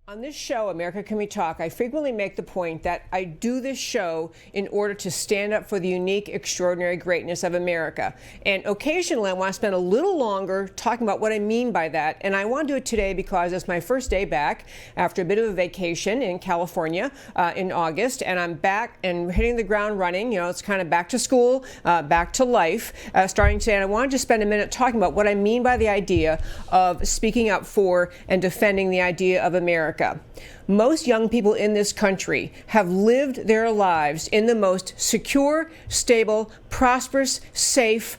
On this show, America Can We Talk, I frequently make the point that I do this show in order to stand up for the unique, extraordinary greatness of America. And occasionally, I want to spend a little longer talking about what I mean by that. And I want to do it today because it's my first day back after a bit of a vacation in California in August. And I'm back and hitting the ground running. You know, it's kind of back to school, back to life, starting today. And I wanted to spend a minute talking about what I mean by the idea of speaking up for and defending the idea of America. Most young people in this country have lived their lives in the most secure, stable, prosperous, safe,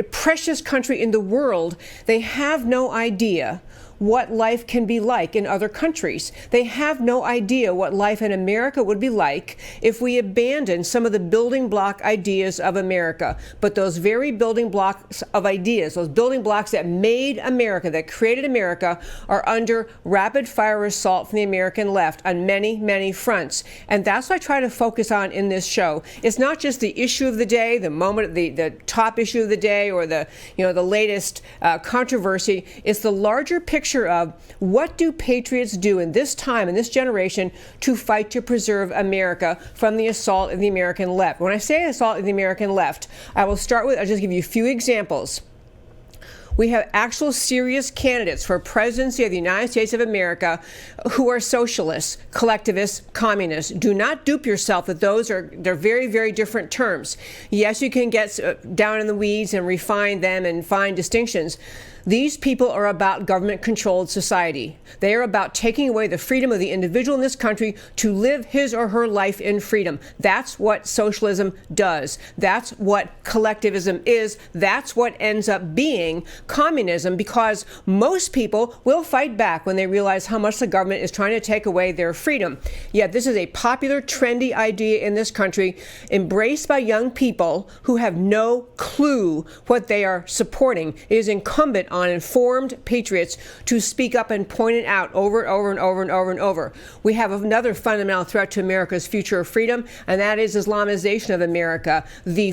precious country in the world. They have no idea what life can be like in other countries. They have no idea what life in America would be like if we abandoned some of the building block ideas of America. But those very building blocks of ideas, those building blocks that made America, that created America, are under rapid fire assault from the American left on many, many fronts. And that's what I try to focus on in this show. It's not just the issue of the day, the moment, the top issue of the day, or the latest controversy. It's the larger picture of what do patriots do in this time, in this generation, to fight to preserve America from the assault of the American left. When I say assault of the American left, I'll just give you a few examples. We have actual serious candidates for presidency of the United States of America who are socialists, collectivists, communists. Do not dupe yourself that they're very, very different terms. Yes, you can get down in the weeds and refine them and find distinctions. These people are about government-controlled society. They are about taking away the freedom of the individual in this country to live his or her life in freedom. That's what socialism does. That's what collectivism is. That's what ends up being communism, because most people will fight back when they realize how much the government is trying to take away their freedom. Yet this is a popular, trendy idea in this country, embraced by young people who have no clue what they are supporting. It is incumbent on informed patriots to speak up and point it out over and over and over and over and over. We have another fundamental threat to America's future of freedom, and that is Islamization of America. The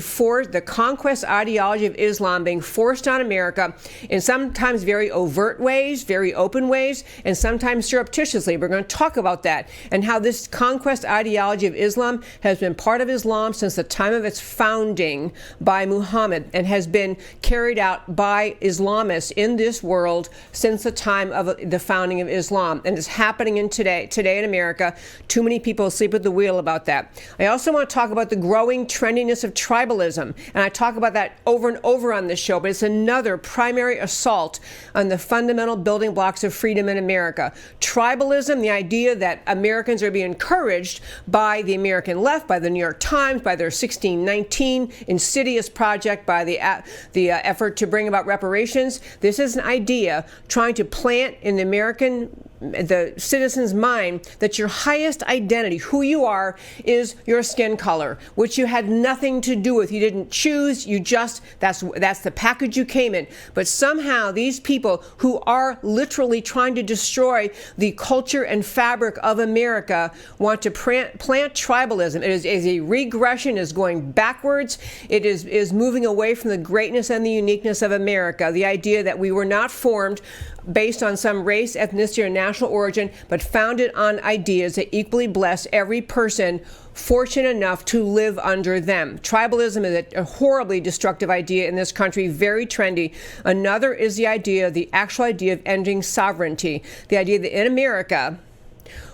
conquest ideology of Islam being forced on America in sometimes very overt ways, very open ways, and sometimes surreptitiously. We're going to talk about that and how this conquest ideology of Islam has been part of Islam since the time of its founding by Muhammad and has been carried out by Islamists in this world since the time of the founding of Islam, and it's happening today in America. Too many people asleep at the wheel about that. I also want to talk about the growing trendiness of tribalism, and I talk about that over and over on this show, but it's another primary assault on the fundamental building blocks of freedom in America. Tribalism, the idea that Americans are being encouraged by the American left, by the New York Times, by their 1619 insidious project, by the effort to bring about reparations. This is an idea trying to plant in the citizen's mind that your highest identity, who you are, is your skin color, which you had nothing to do with. You didn't choose. That's the package you came in. But somehow these people who are literally trying to destroy the culture and fabric of America want to plant tribalism. It is a regression, is going backwards. It is moving away from the greatness and the uniqueness of America. The idea that we were not formed based on some race, ethnicity, or national origin, but founded on ideas that equally bless every person fortunate enough to live under them. Tribalism is a horribly destructive idea in this country, very trendy. Another is the actual idea of ending sovereignty. The idea that in America,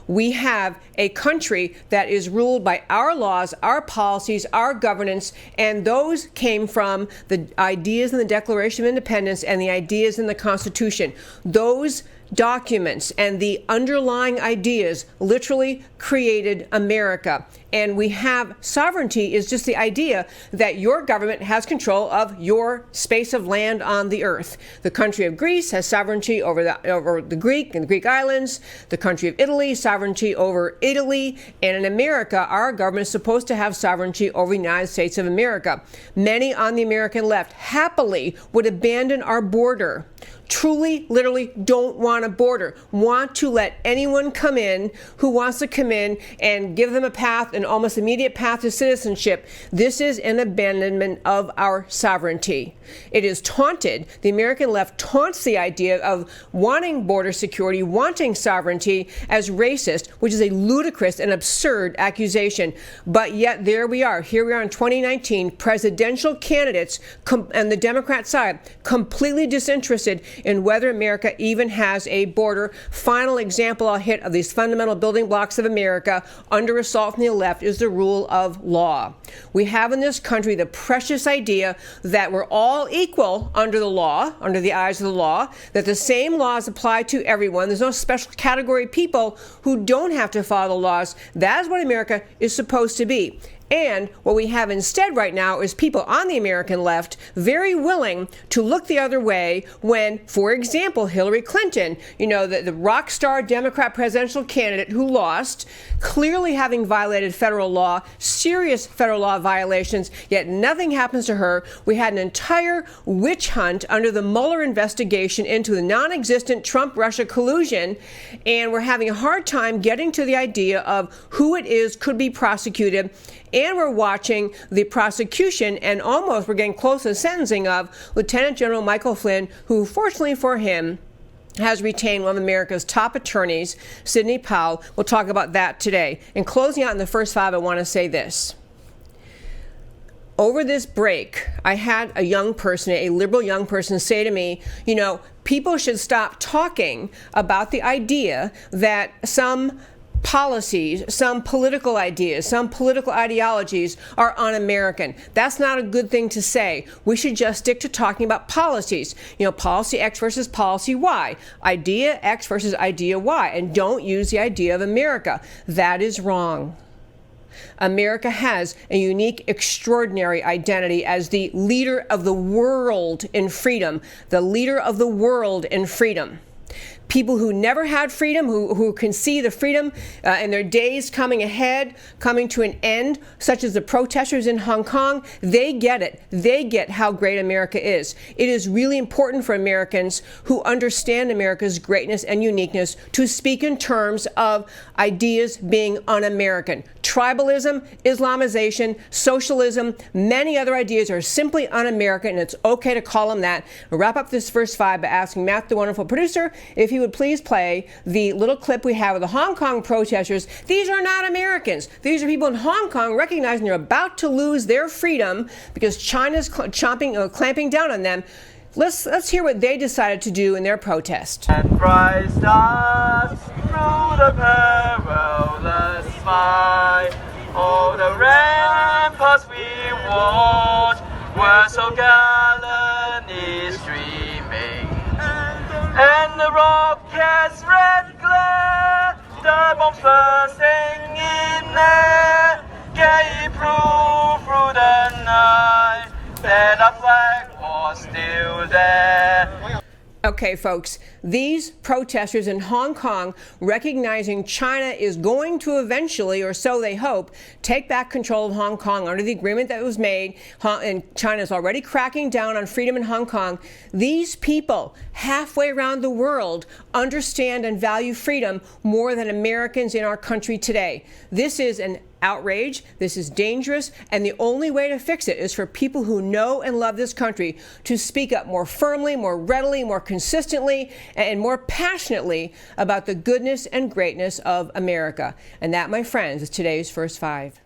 we have a country that is ruled by our laws, our policies, our governance, and those came from the ideas in the Declaration of Independence and the ideas in the Constitution. Those documents and the underlying ideas literally created America. And we have sovereignty is just the idea that your government has control of your space of land on the earth. The country of Greece has sovereignty over the Greek and the Greek islands. The country of Italy, sovereignty over Italy. And in America, our government is supposed to have sovereignty over the United States of America. Many on the American left happily would abandon our border. Truly, literally don't want a border, want to let anyone come in who wants to come in and give them a path an almost immediate path to citizenship, this is an abandonment of our sovereignty. It is taunted. The American left taunts the idea of wanting border security, wanting sovereignty as racist, which is a ludicrous and absurd accusation. But yet there we are. Here we are in 2019, presidential candidates on the Democrat side completely disinterested in whether America even has a border. Final example I'll hit of these fundamental building blocks of America under assault from the left is the rule of law. We have in this country the precious idea that we're all equal under the law, under the eyes of the law, that the same laws apply to everyone. There's no special category of people who don't have to follow the laws. That is what America is supposed to be. And what we have instead right now is people on the American left very willing to look the other way when, for example, Hillary Clinton, the rock star Democrat presidential candidate who lost, clearly having violated federal law, serious federal law violations, yet nothing happens to her. We had an entire witch hunt under the Mueller investigation into the non-existent Trump-Russia collusion, and we're having a hard time getting to the idea of who it is could be prosecuted. And we're watching the prosecution, and almost we're getting close to the sentencing of Lieutenant General Michael Flynn, who, fortunately for him, has retained one of America's top attorneys, Sidney Powell. We'll talk about that today. In closing out in the first five, I want to say this. Over this break, I had a young person, a liberal young person, say to me, people should stop talking about the idea that some policies, some political ideas, some political ideologies are un-American. That's not a good thing to say. We should just stick to talking about policies. Policy X versus policy Y, idea X versus idea Y, and don't use the idea of America. That is wrong. America has a unique, extraordinary identity as the leader of the world in freedom, the leader of the world in freedom. People who never had freedom, who can see the freedom in their days coming ahead, coming to an end, such as the protesters in Hong Kong, they get it. They get how great America is. It is really important for Americans who understand America's greatness and uniqueness to speak in terms of ideas being un-American. Tribalism, Islamization, socialism, many other ideas are simply un-American, and it's okay to call them that. I'll wrap up this first five by asking Matt, the wonderful producer, if he would please play the little clip we have of the Hong Kong protesters. These are not Americans. These are people in Hong Kong recognizing they're about to lose their freedom because China's clamping down on them. Let's hear what they decided to do in their protest. And bright stars through the perilous fight, all the ramparts we watched were so gallantly streaming, and the rocket's red glare, the bombs bursting in air, gave proof through the night that our flag was still there. Okay, folks, these protesters in Hong Kong, recognizing China is going to eventually, or so they hope, take back control of Hong Kong under the agreement that was made, and China is already cracking down on freedom in Hong Kong. These people, halfway around the world, understand and value freedom more than Americans in our country today. This is an outrage. This is dangerous, and the only way to fix it is for people who know and love this country to speak up more firmly, more readily, more consistently, and more passionately about the goodness and greatness of America. And that, my friends, is today's First Five.